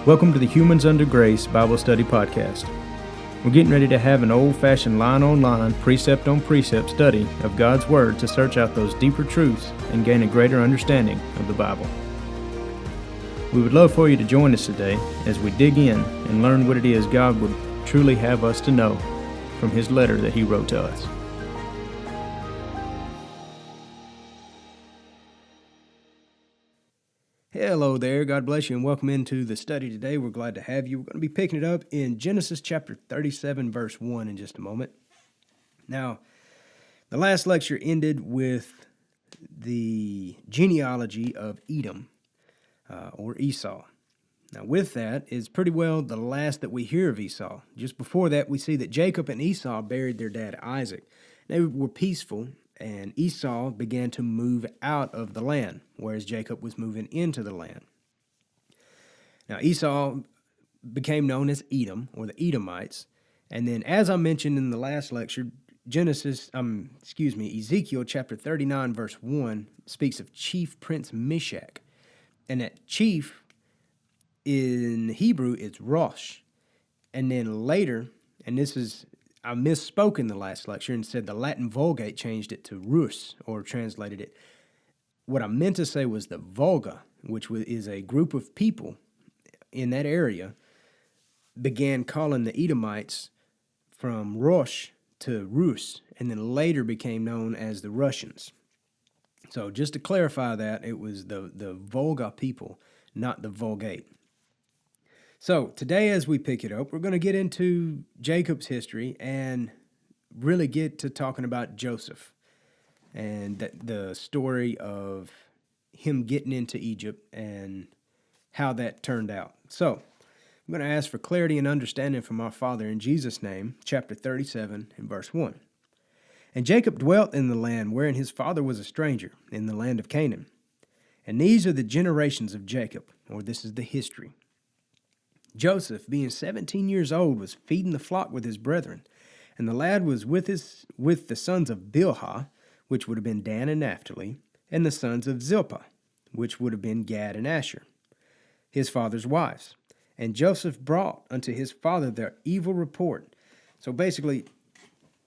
Welcome to the Humans Under Grace Bible Study Podcast. We're getting ready to have an old-fashioned line-on-line, precept-on-precept study of God's Word to search out those deeper truths and gain a greater understanding of the Bible. We would love for you to join us today as we dig in and learn what it is God would truly have us to know from His letter that He wrote to us. Hello there, God bless you, and welcome into the study today. We're glad to have you. We're going to be picking it up in Genesis chapter 37, verse 1 in just a moment. Now, the last lecture ended with the genealogy of Edom, or Esau. Now, with that is pretty well the last that we hear of Esau. Just before that, we see that Jacob and Esau buried their dad Isaac. They were peaceful, and Esau began to move out of the land, whereas Jacob was moving into the land. Now, Esau became known as Edom, or the Edomites. And then, as I mentioned in the last lecture, Ezekiel chapter 39, verse 1 speaks of Chief Prince Meshach. And that chief in Hebrew is Rosh. And then later, and I misspoke in the last lecture and said the Latin Vulgate changed it to Rus, or translated it. What I meant to say was the Volga, which is a group of people in that area, began calling the Edomites from Rosh to Rus, and then later became known as the Russians. So just to clarify that, it was the Volga people, not the Vulgate. So today as we pick it up, we're going to get into Jacob's history and really get to talking about Joseph and the story of him getting into Egypt and how that turned out. So I'm going to ask for clarity and understanding from our Father in Jesus' name, chapter 37 and verse 1. And Jacob dwelt in the land wherein his father was a stranger, in the land of Canaan. And these are the generations of Jacob, or this is the history. Joseph, being 17 years old, was feeding the flock with his brethren, and the lad was with the sons of Bilhah, which would have been Dan and Naphtali, and the sons of Zilpah, which would have been Gad and Asher, his father's wives. And Joseph brought unto his father their evil report. So basically,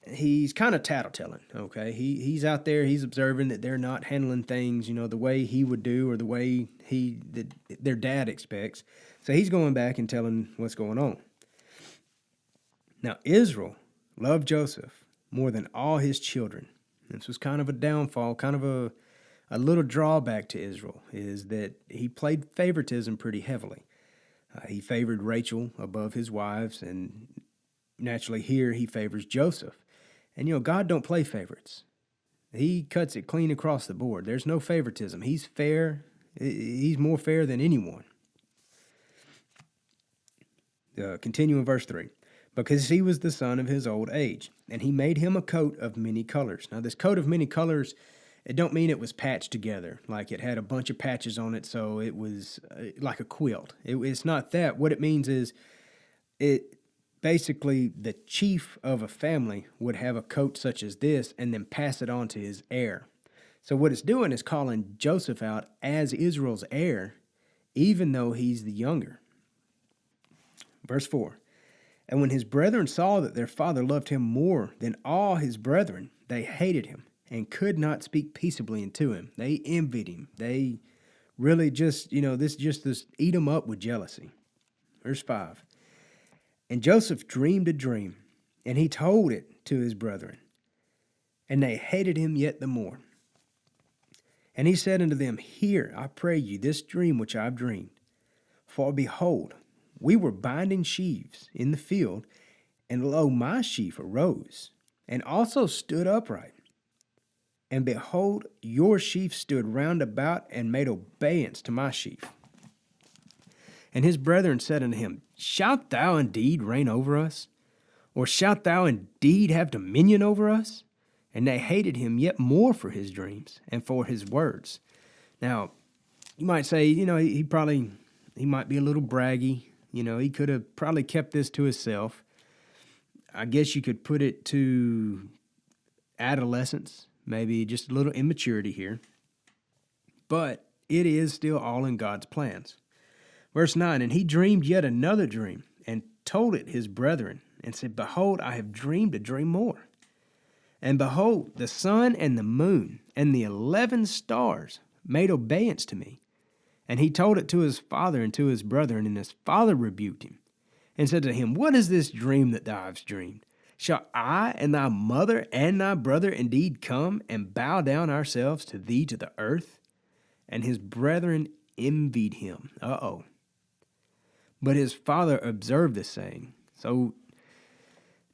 he's kind of tattletelling, okay? He's out there, he's observing that they're not handling things, the way he would do or the way their dad expects. So he's going back and telling what's going on. Now, Israel loved Joseph more than all his children. This was kind of a downfall, kind of a little drawback to Israel, is that he played favoritism pretty heavily. He favored Rachel above his wives, and naturally here he favors Joseph. And, God don't play favorites. He cuts it clean across the board. There's no favoritism. He's fair. He's more fair than anyone. Continue in verse 3. Because he was the son of his old age, and he made him a coat of many colors. Now, this coat of many colors, it don't mean it was patched together, like it had a bunch of patches on it, so it was like a quilt. It's not that. What it means is basically the chief of a family would have a coat such as this and then pass it on to his heir. So what it's doing is calling Joseph out as Israel's heir, even though he's the younger. Verse 4, and when his brethren saw that their father loved him more than all his brethren, they hated him and could not speak peaceably unto him. They envied him. They really just eat him up with jealousy. Verse 5, and Joseph dreamed a dream, and he told it to his brethren, and they hated him yet the more. And he said unto them, hear, I pray you, this dream which I have dreamed. For behold, we were binding sheaves in the field, and lo, my sheaf arose, and also stood upright. And behold, your sheaf stood round about, and made obeisance to my sheaf. And his brethren said unto him, shalt thou indeed reign over us? Or shalt thou indeed have dominion over us? And they hated him yet more for his dreams, and for his words. Now, you might say, he might be a little braggy. He could have probably kept this to himself. I guess you could put it to adolescence, maybe just a little immaturity here. But it is still all in God's plans. Verse 9, and he dreamed yet another dream, and told it his brethren, and said, Behold, I have dreamed a dream more. And behold, the sun and the moon and the 11 stars made obeisance to me. And he told it to his father and to his brethren, and his father rebuked him, and said to him, What is this dream that thou hast dreamed? Shall I and thy mother and thy brother indeed come and bow down ourselves to thee to the earth? And his brethren envied him. But his father observed this saying. So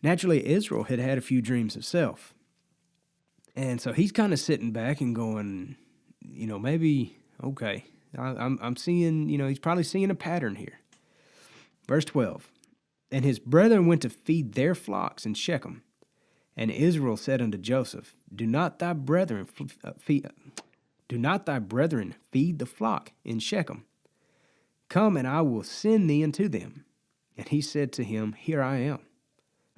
naturally, Israel had had a few dreams himself. And so he's kind of sitting back and going, maybe, okay, I'm seeing, he's probably seeing a pattern here. Verse 12, and his brethren went to feed their flocks in Shechem. And Israel said unto Joseph, Do not thy brethren feed the flock in Shechem? Come, and I will send thee unto them. And he said to him, Here I am.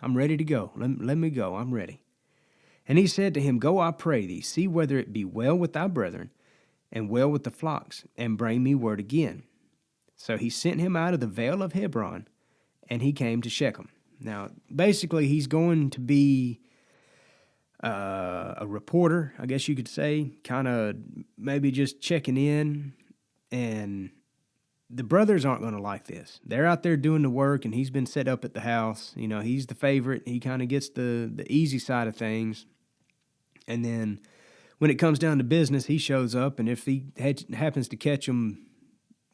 I'm ready to go. Let me go. I'm ready. And he said to him, Go, I pray thee, see whether it be well with thy brethren, and well with the flocks, and bring me word again. So he sent him out of the vale of Hebron, and he came to Shechem. Now, basically, he's going to be a reporter, I guess you could say, kind of maybe just checking in, and the brothers aren't going to like this. They're out there doing the work, and he's been set up at the house. He's the favorite. He kind of gets the easy side of things. And then when it comes down to business, he shows up, and if he happens to catch them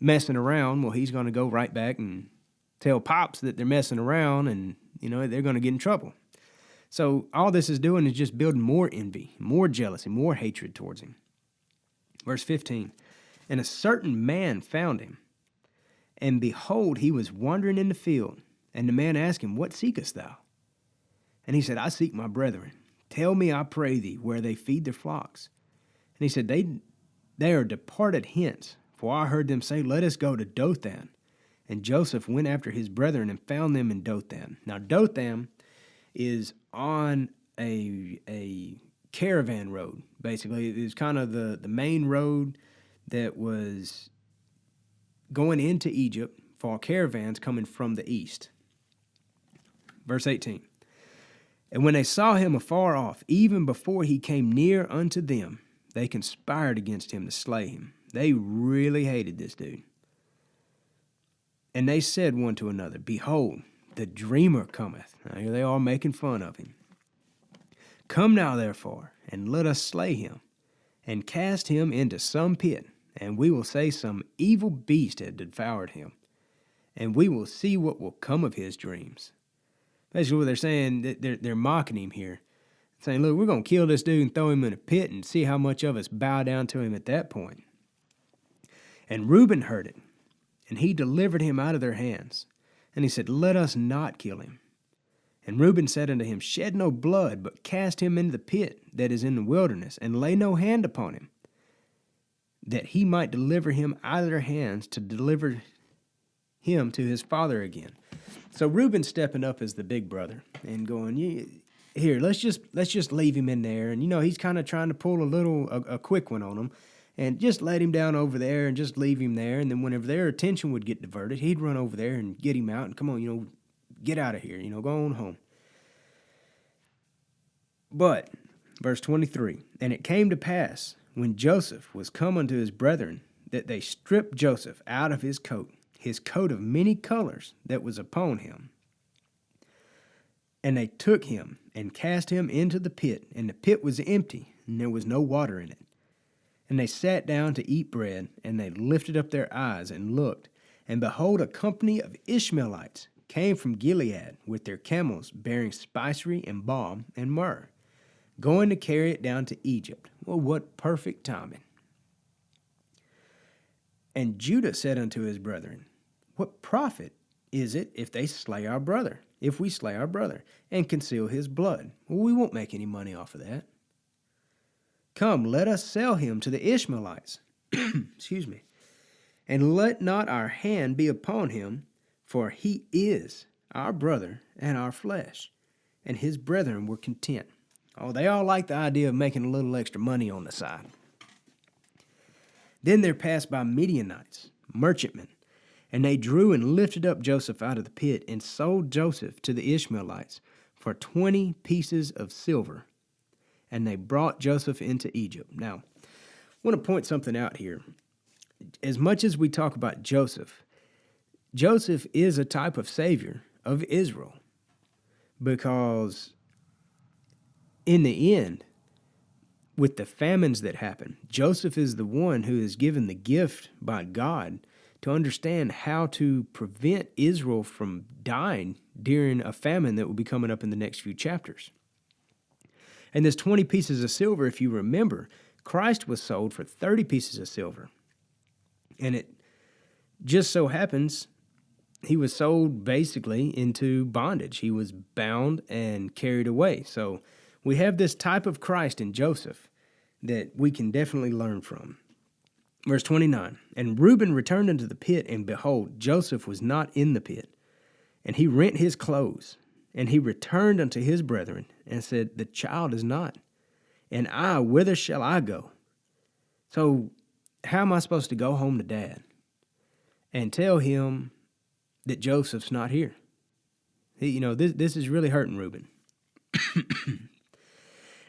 messing around, well, he's going to go right back and tell Pops that they're messing around, and, they're going to get in trouble. So all this is doing is just building more envy, more jealousy, more hatred towards him. Verse 15, and a certain man found him, and behold, he was wandering in the field. And the man asked him, What seekest thou? And he said, I seek my brethren. Tell me, I pray thee, where they feed their flocks. And he said, They are departed hence, for I heard them say, Let us go to Dothan. And Joseph went after his brethren and found them in Dothan. Now, Dothan is on a caravan road, basically. It was kind of the main road that was going into Egypt for caravans coming from the east. Verse 18, and when they saw him afar off, even before he came near unto them, they conspired against him to slay him. They really hated this dude. And they said one to another, Behold, the dreamer cometh. Now here they are making fun of him. Come now, therefore, and let us slay him, and cast him into some pit, and we will say some evil beast had devoured him, and we will see what will come of his dreams. Basically what they're saying, they're mocking him here, saying, look, we're going to kill this dude and throw him in a pit and see how much of us bow down to him at that point. And Reuben heard it, and he delivered him out of their hands. And he said, Let us not kill him. And Reuben said unto him, Shed no blood, but cast him into the pit that is in the wilderness, and lay no hand upon him, that he might deliver him out of their hands to deliver him to his father again. So Reuben's stepping up as the big brother and going, here, let's just leave him in there. And, he's kind of trying to pull a quick one on him. And just let him down over there and just leave him there. And then whenever their attention would get diverted, he'd run over there and get him out and come on, get out of here, go on home. But, verse 23, and it came to pass, when Joseph was come unto his brethren, that they stripped Joseph out of his coat of many colors that was upon him. And they took him and cast him into the pit, and the pit was empty, and there was no water in it. And they sat down to eat bread, and they lifted up their eyes and looked, and behold, a company of Ishmaelites came from Gilead with their camels bearing spicery and balm and myrrh, going to carry it down to Egypt. Well, what perfect timing. And Judah said unto his brethren, What profit is it if we slay our brother, and conceal his blood? Well, we won't make any money off of that. Come, let us sell him to the Ishmaelites. Excuse me. And let not our hand be upon him, for he is our brother and our flesh. And his brethren were content. Oh, they all like the idea of making a little extra money on the side. Then there passed by Midianites, merchantmen, And they drew and lifted up Joseph out of the pit and sold Joseph to the Ishmaelites for 20 pieces of silver. And they brought Joseph into Egypt. Now, I want to point something out here. As much as we talk about Joseph, Joseph is a type of savior of Israel, because in the end, with the famines that happen, Joseph is the one who is given the gift by God to understand how to prevent Israel from dying during a famine that will be coming up in the next few chapters. And this 20 pieces of silver, if you remember, Christ was sold for 30 pieces of silver. And it just so happens he was sold basically into bondage. He was bound and carried away. So we have this type of Christ in Joseph that we can definitely learn from. Verse 29, and Reuben returned into the pit, and behold, Joseph was not in the pit. And he rent his clothes, and he returned unto his brethren, and said, the child is not. And I, whither shall I go? So how am I supposed to go home to Dad and tell him that Joseph's not here? This is really hurting Reuben.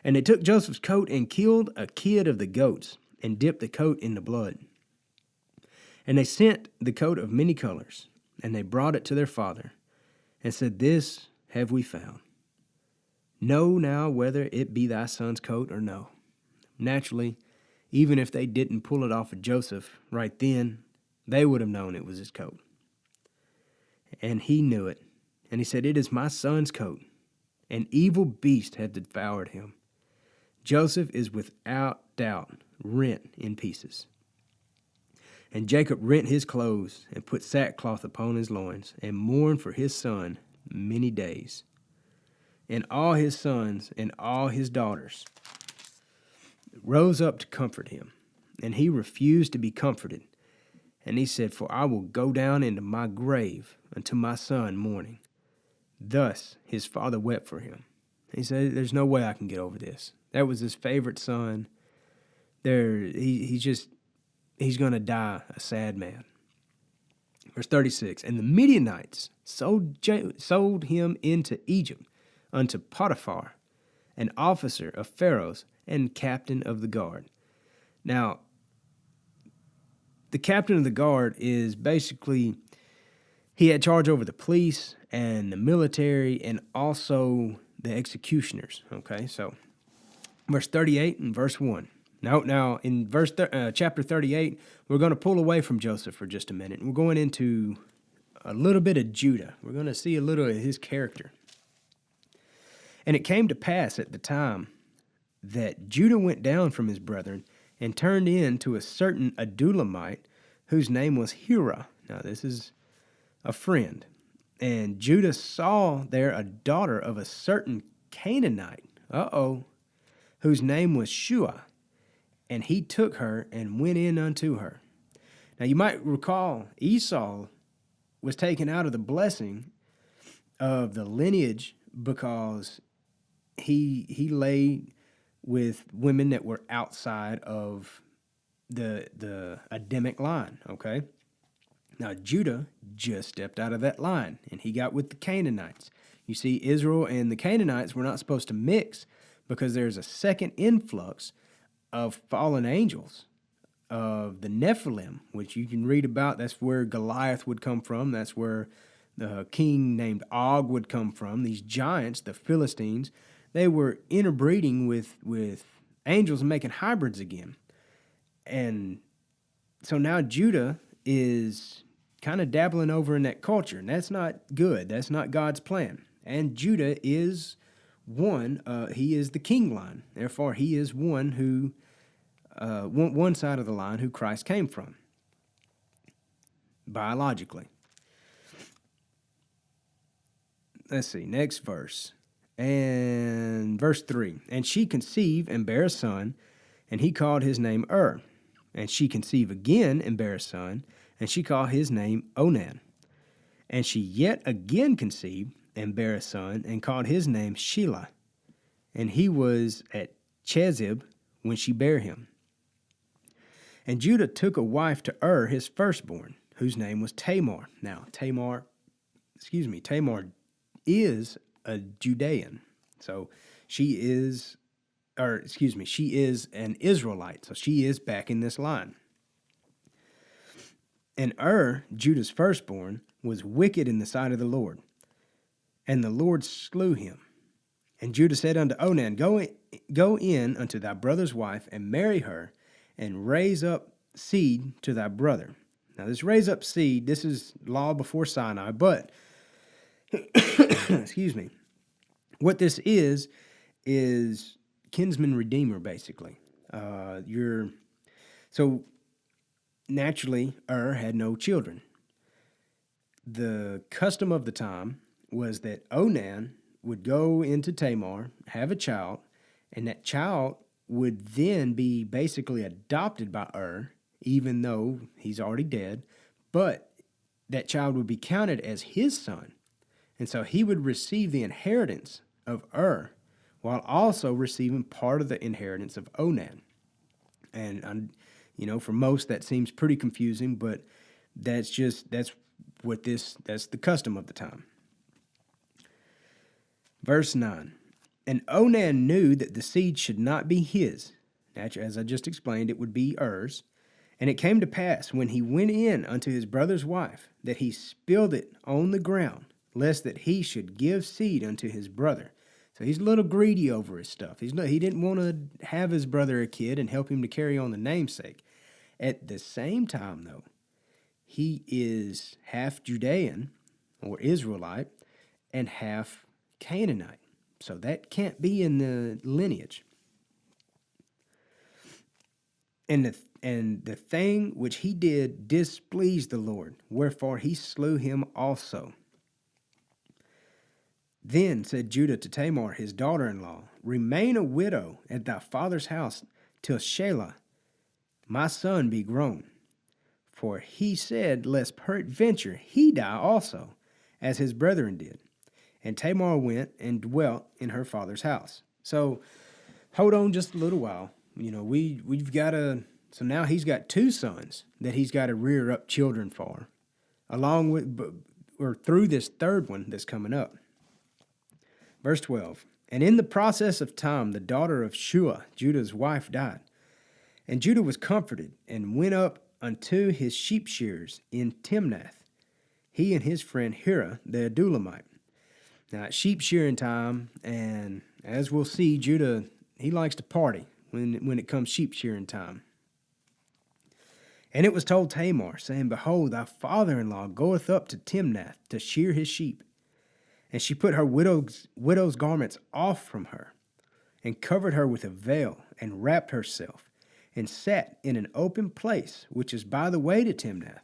And they took Joseph's coat and killed a kid of the goats and dipped the coat in the blood. And they sent the coat of many colors, and they brought it to their father, and said, this have we found. Know now whether it be thy son's coat or no. Naturally, even if they didn't pull it off of Joseph right then, they would have known it was his coat. And he knew it. And he said, it is my son's coat. An evil beast hath devoured him. Joseph is without doubt rent in pieces. And Jacob rent his clothes and put sackcloth upon his loins and mourned for his son many days. And all his sons and all his daughters rose up to comfort him. And he refused to be comforted. And he said, for I will go down into my grave unto my son mourning. Thus his father wept for him. He said, there's no way I can get over this. That was his favorite son. He's going to die a sad man. Verse 36, and the Midianites sold him into Egypt unto Potiphar, an officer of Pharaoh's and captain of the guard. Now, the captain of the guard is basically, he had charge over the police and the military and also the executioners. Okay, so verse 38 and verse 1. Now in chapter 38, we're going to pull away from Joseph for just a minute. We're going into a little bit of Judah. We're going to see a little of his character. And it came to pass at the time that Judah went down from his brethren and turned in to a certain Adullamite whose name was Hira. Now this is a friend. And Judah saw there a daughter of a certain Canaanite, whose name was Shua. And he took her and went in unto her. Now you might recall Esau was taken out of the blessing of the lineage because he lay with women that were outside of the Adamic line, okay? Now Judah just stepped out of that line, and he got with the Canaanites. You see, Israel and the Canaanites were not supposed to mix because there's a second influx of fallen angels, of the Nephilim, which you can read about. That's where Goliath would come from. That's where the king named Og would come from. These giants, the Philistines, they were interbreeding with angels and making hybrids again. And so now Judah is kind of dabbling over in that culture, and that's not good. That's not God's plan. And Judah is one, he is the king line. Therefore, he is one who, one side of the line who Christ came from, biologically. Let's see, next verse. And verse 3. And she conceived and bare a son, and he called his name And she conceived again and bare a son, and she called his name Onan. And she yet again conceived and bare a son, and called his name Shelah. And he was at Chezib when she bare him. And Judah took a wife to his firstborn, whose name was Tamar. Now, Tamar is a Judean. So she is an Israelite. So she is back in this line. And Judah's firstborn, was wicked in the sight of the Lord, and the Lord slew him. And Judah said unto Onan, Go in unto thy brother's wife, and marry her, and raise up seed to thy brother. Now this raise up seed, this is law before Sinai, but, excuse me, what this is kinsman redeemer, basically. So naturally, had no children. The custom of the time was that Onan would go into Tamar, have a child, and that child would then be basically adopted by even though he's already dead, but that child would be counted as his son. And so he would receive the inheritance of while also receiving part of the inheritance of Onan. And, for most that seems pretty confusing, but that's the custom of the time. Verse 9, and Onan knew that the seed should not be his. As I just explained, it would be Er's. And it came to pass, when he went in unto his brother's wife, that he spilled it on the ground, lest that he should give seed unto his brother. So he's a little greedy over his stuff. He didn't want to have his brother a kid and help him to carry on the namesake. At the same time, though, he is half Judean, or Israelite, and half Canaanite. So that can't be in the lineage. And the thing which he did displeased the Lord, wherefore he slew him also. Then said Judah to Tamar, his daughter-in-law, Remain a widow at thy father's house till Shelah, my son, be grown. For he said, lest peradventure he die also, as his brethren did. And Tamar went and dwelt in her father's house. So hold on just a little while. So now he's got two sons that he's got to rear up children for, along with, or through this third one that's coming up. Verse 12, and in the process of time, the daughter of Shua, Judah's wife, died. And Judah was comforted, and went up unto his sheep shearers in Timnath, he and his friend Hira, the Adulamite. Now, it's sheep shearing time, and as we'll see, Judah, he likes to party when it comes sheep shearing time. And it was told Tamar, saying, Behold, thy father-in-law goeth up to Timnath to shear his sheep. And she put her widow's garments off from her, and covered her with a veil, and wrapped herself, and sat in an open place, which is by the way to Timnath.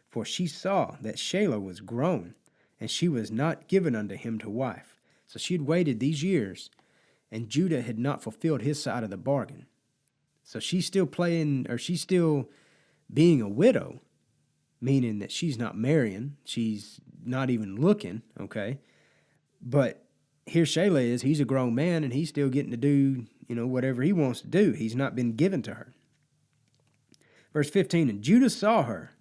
For she saw that Shelah was grown, and she was not given unto him to wife. So she had waited these years, and Judah had not fulfilled his side of the bargain. So she's still being a widow, meaning that she's not marrying, she's not even looking, okay? But here Shelah is, he's a grown man, and he's still getting to do, whatever he wants to do. He's not been given to her. Verse 15, and Judah saw her.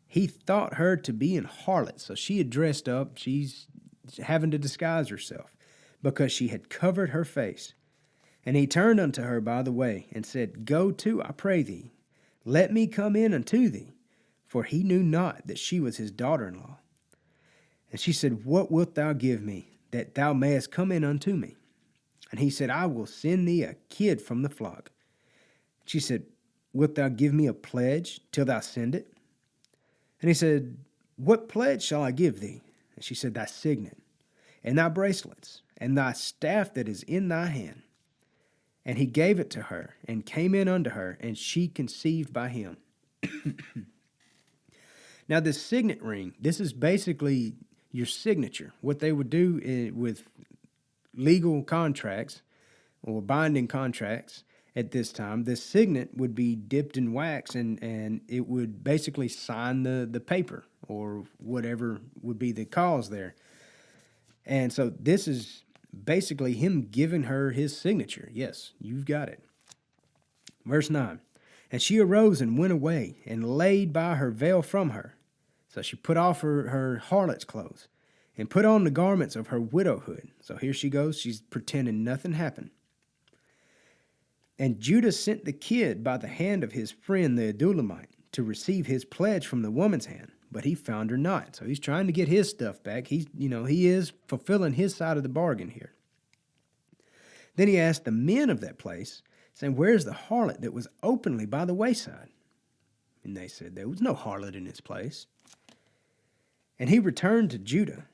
He thought her to be an harlot. So she had dressed up. She's having to disguise herself because she had covered her face. And he turned unto her by the way and said, Go to, I pray thee, let me come in unto thee. For he knew not that she was his daughter-in-law. And she said, What wilt thou give me, that thou mayest come in unto me? And he said, I will send thee a kid from the flock. She said, Wilt thou give me a pledge till thou send it? And he said, What pledge shall I give thee? And she said, Thy signet, and thy bracelets, and thy staff that is in thy hand. And he gave it to her, and came in unto her, and she conceived by him. Now, this signet ring, this is basically your signature. What they would do with legal contracts or binding contracts at this time, this signet would be dipped in wax, and it would basically sign the paper or whatever would be the cause there. And so this is basically him giving her his signature. Yes, you've got it. Verse 9, and she arose and went away, and laid by her veil from her. So she put off her harlot's clothes and put on the garments of her widowhood. So here she goes. She's pretending nothing happened. And Judah sent the kid by the hand of his friend the Adullamite to receive his pledge from the woman's hand, but he found her not. So he's trying to get his stuff back. He is fulfilling his side of the bargain here. Then he asked the men of that place, saying, "Where's the harlot that was openly by the wayside?" And they said, "There was no harlot in this place." And he returned to Judah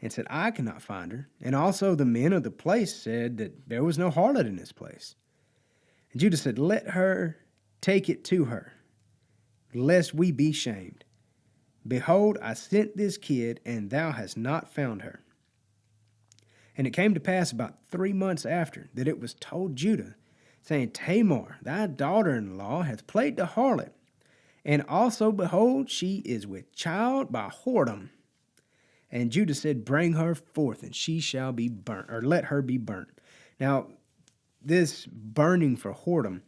and said, "I cannot find her." And also the men of the place said that there was no harlot in this place. And Judah said, "Let her take it to her, lest we be shamed. Behold, I sent this kid, and thou hast not found her." And it came to pass about 3 months after that it was told Judah, saying, "Tamar, thy daughter-in-law, hath played the harlot, and also, behold, she is with child by whoredom." And Judah said, "Bring her forth, and she shall be burnt," or let her be burnt. Now, this burning for whoredom,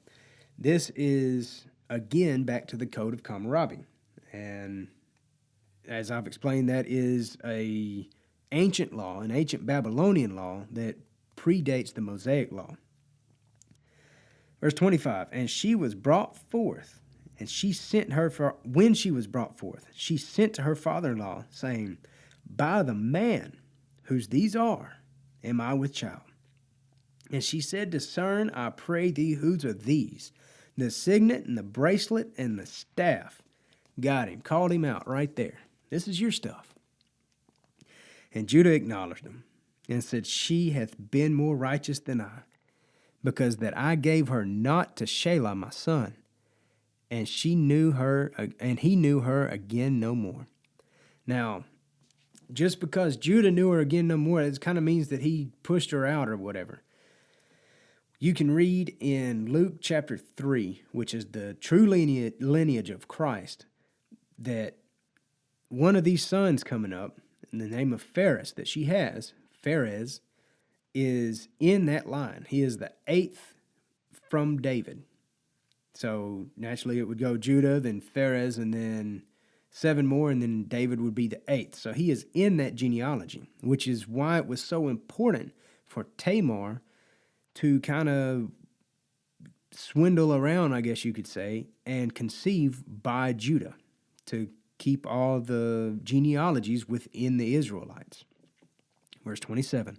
this is, again, back to the code of Hammurabi. And as I've explained, that is an ancient law, an ancient Babylonian law that predates the Mosaic law. Verse 25, "And she was brought forth, and she sent her for, when she was brought forth, she sent to her father-in-law, saying, By the man whose these are, am I with child. And she said, Discern, I pray thee, whose are these? The signet and the bracelet and the staff." Got him, called him out right there. "This is your stuff." And Judah acknowledged him and said, "She hath been more righteous than I, because that I gave her not to Shelah my son, and he knew her again no more." Now, just because Judah knew her again no more, it kind of means that he pushed her out or whatever. You can read in Luke chapter 3, which is the true lineage of Christ, that one of these sons coming up, in the name of Phares that she has, Phares, is in that line. He is the 8th from David. So naturally it would go Judah, then Phares, and then 7 more, and then David would be the 8th. So he is in that genealogy, which is why it was so important for Tamar to kind of swindle around, I guess you could say, and conceive by Judah to keep all the genealogies within the Israelites. Verse 27,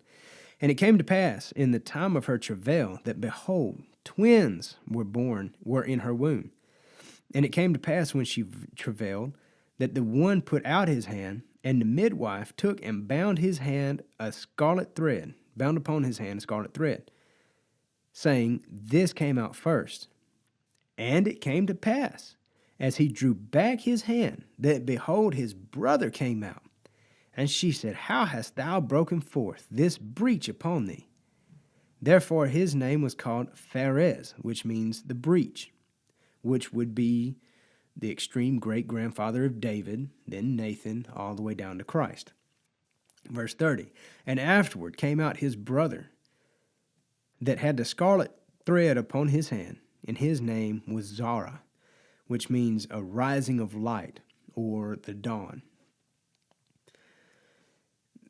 "And it came to pass in the time of her travail that, behold, twins were in her womb. And it came to pass when she travailed that the one put out his hand, and the midwife took and bound upon his hand a scarlet thread, saying, This came out first. And it came to pass, as he drew back his hand, that behold, his brother came out. And she said, How hast thou broken forth this breach upon thee? Therefore his name was called Phares, which means the breach, which would be the extreme great-grandfather of David, then Nathan, all the way down to Christ. Verse 30, And afterward came out his brother that had the scarlet thread upon his hand, and his name was Zara, which means a rising of light, or the dawn.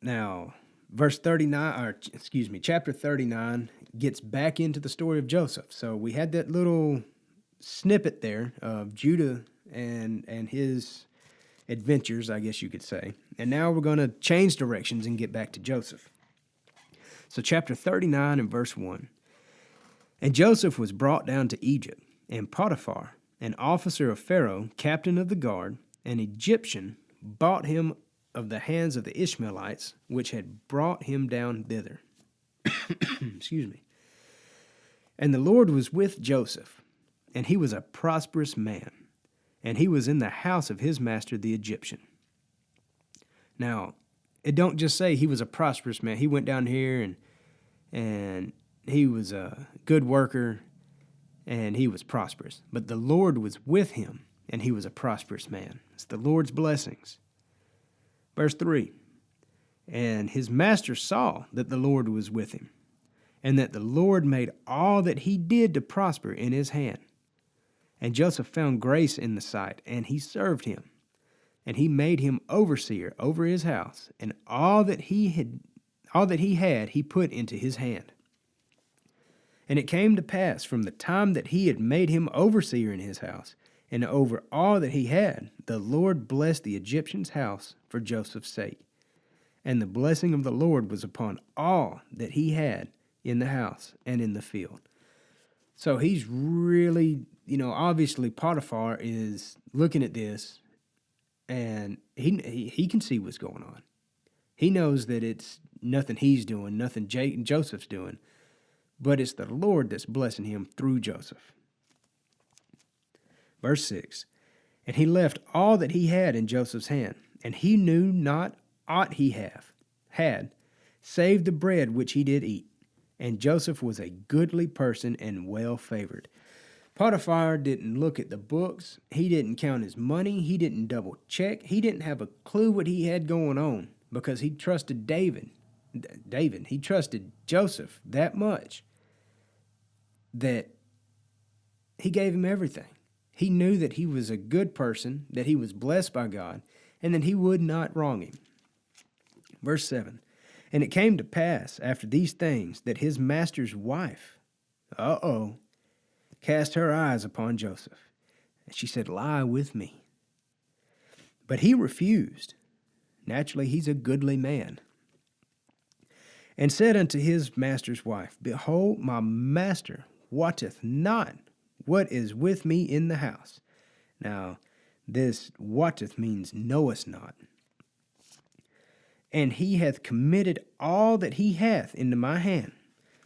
Now, chapter 39 gets back into the story of Joseph. So we had that little snippet there of Judah and his adventures, I guess you could say. And now we're going to change directions and get back to Joseph. So chapter 39 and verse 1. And Joseph was brought down to Egypt, and Potiphar, an officer of Pharaoh, captain of the guard, an Egyptian, bought him of the hands of the Ishmaelites, which had brought him down thither. Excuse me. And the Lord was with Joseph, and he was a prosperous man, and he was in the house of his master the Egyptian. Now, it don't just say he was a prosperous man. He went down here and he was a good worker, and he was prosperous. But the Lord was with him, and he was a prosperous man. It's the Lord's blessings. Verse 3, And his master saw that the Lord was with him, and that the Lord made all that he did to prosper in his hand. And Joseph found grace in the sight, and he served him. and he made him overseer over his house, and all that he had, he put into his hand. And it came to pass from the time that he had made him overseer in his house, and over all that he had, the Lord blessed the Egyptian's house for Joseph's sake. And the blessing of the Lord was upon all that he had in the house and in the field. So he's really, obviously Potiphar is looking at this, and he can see what's going on. He knows that it's nothing he's doing, nothing Joseph's doing, but it's the Lord that's blessing him through Joseph. Verse 6, and he left all that he had in Joseph's hand, and he knew not aught he had, save the bread which he did eat. And Joseph was a goodly person and well favored. Potiphar didn't look at the books. He didn't count his money. He didn't double check. He didn't have a clue what he had going on because he trusted David. He trusted Joseph that much that he gave him everything. He knew that he was a good person, that he was blessed by God, and that he would not wrong him. Verse 7, and it came to pass after these things that his master's wife, cast her eyes upon Joseph. And she said, lie with me. But he refused. Naturally, he's a goodly man. And said unto his master's wife, behold, my master wotteth not what is with me in the house. Now, this wotteth means knoweth not. And he hath committed all that he hath into my hand.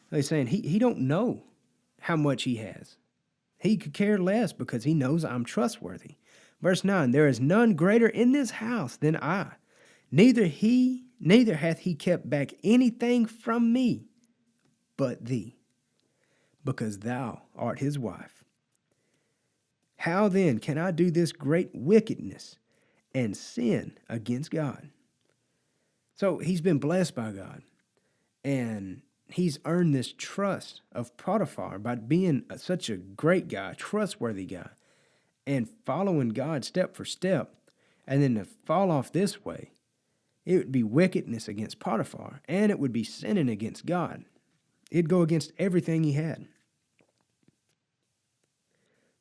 They're saying he don't know how much he has. He could care less because he knows I'm trustworthy. Verse 9, there is none greater in this house than I. Neither hath he kept back anything from me but thee, because thou art his wife. How then can I do this great wickedness and sin against God? So he's been blessed by God, and he's earned this trust of Potiphar by being such a great guy, trustworthy guy, and following God step for step. And then to fall off this way, it would be wickedness against Potiphar, and it would be sinning against God. It'd go against everything he had.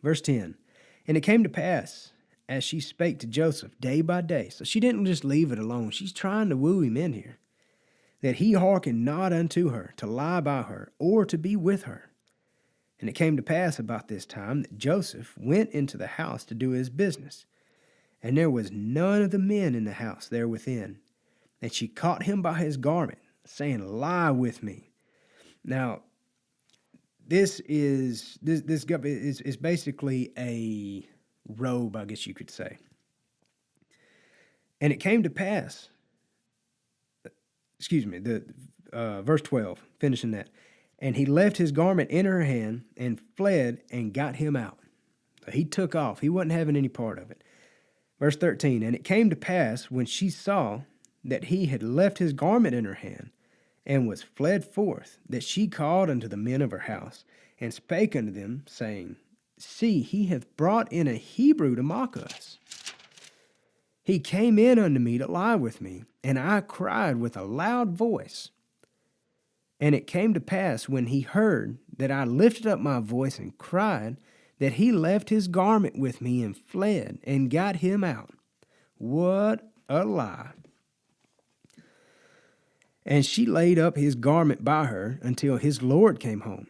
Verse 10, and it came to pass, as she spake to Joseph day by day. So she didn't just leave it alone. She's trying to woo him in here. That he hearkened not unto her, to lie by her, or to be with her. And it came to pass about this time that Joseph went into the house to do his business. And there was none of the men in the house there within. And she caught him by his garment, saying, lie with me. Now, this is basically a robe, I guess you could say. And it came to pass, verse 12, finishing that. And he left his garment in her hand and fled and got him out. So he took off. He wasn't having any part of it. Verse 13, and it came to pass when she saw that he had left his garment in her hand and was fled forth, that she called unto the men of her house and spake unto them, saying, see, he hath brought in a Hebrew to mock us. He came in unto me to lie with me, and I cried with a loud voice. And it came to pass when he heard that I lifted up my voice and cried, that he left his garment with me and fled and got him out. What a lie. And she laid up his garment by her until his Lord came home.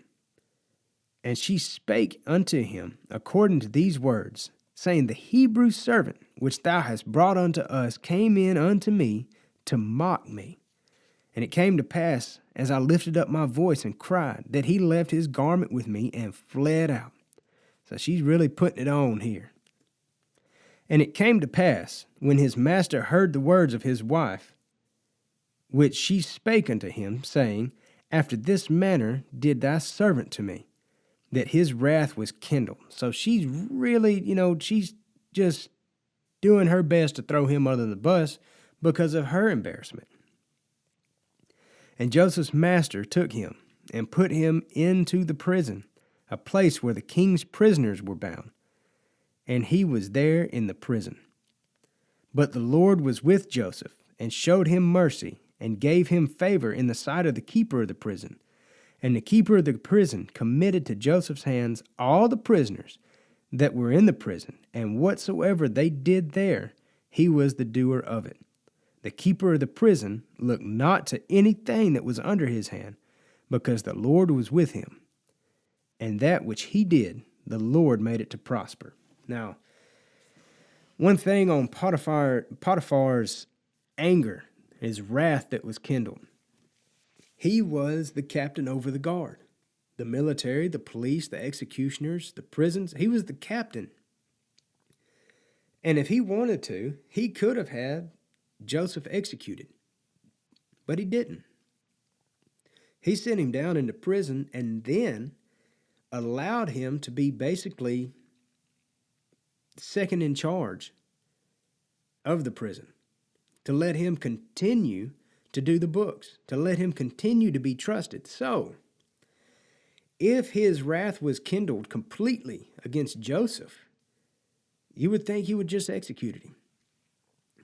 And she spake unto him according to these words, saying, the Hebrew servant which thou hast brought unto us came in unto me to mock me. And it came to pass, as I lifted up my voice and cried, that he left his garment with me and fled out. So she's really putting it on here. And it came to pass, when his master heard the words of his wife, which she spake unto him, saying, after this manner did thy servant to me, that his wrath was kindled. So she's really, she's just doing her best to throw him under the bus because of her embarrassment. And Joseph's master took him and put him into the prison, a place where the king's prisoners were bound. And he was there in the prison. But the Lord was with Joseph, and showed him mercy, and gave him favor in the sight of the keeper of the prison. And the keeper of the prison committed to Joseph's hands all the prisoners that were in the prison, and whatsoever they did there, he was the doer of it. The keeper of the prison looked not to anything that was under his hand, because the Lord was with him. And that which he did, the Lord made it to prosper. Now, one thing on Potiphar's anger, his wrath that was kindled. He was the captain over the guard, the military, the police, the executioners, the prisons. He was the captain. And if he wanted to, he could have had Joseph executed. But he didn't. He sent him down into prison and then allowed him to be basically second in charge of the prison, to let him continue to do the books, to let him continue to be trusted. So, if his wrath was kindled completely against Joseph, you would think he would just execute him.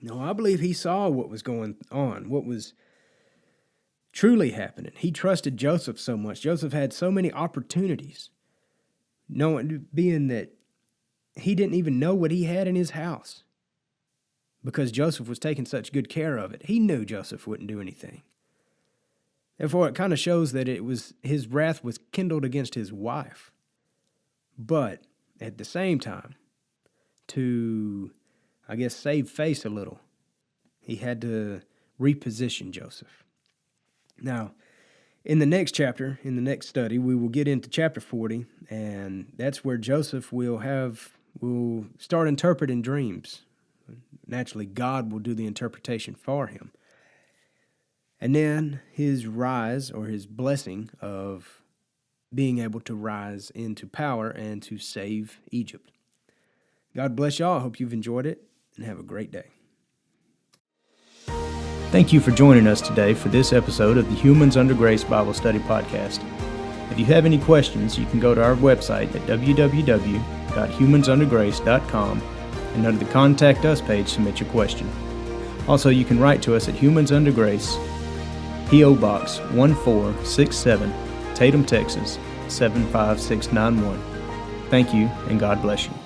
No, I believe he saw what was going on, what was truly happening. He trusted Joseph so much. Joseph had so many opportunities, being that he didn't even know what he had in his house because Joseph was taking such good care of it. He knew Joseph wouldn't do anything. Therefore, it kind of shows that his wrath was kindled against his wife. But at the same time, to, I guess, save face a little, he had to reposition Joseph. Now, in the next chapter, in the next study, we will get into chapter 40, and that's where Joseph will start interpreting dreams. Naturally, God will do the interpretation for him. And then his rise, or his blessing of being able to rise into power and to save Egypt. God bless y'all. I hope you've enjoyed it, and have a great day. Thank you for joining us today for this episode of the Humans Under Grace Bible Study Podcast. If you have any questions, you can go to our website at www.humansundergrace.com and under the Contact Us page, submit your question. Also, you can write to us at Humans Under Grace, P.O. Box 1467, Tatum, Texas 75691. Thank you, and God bless you.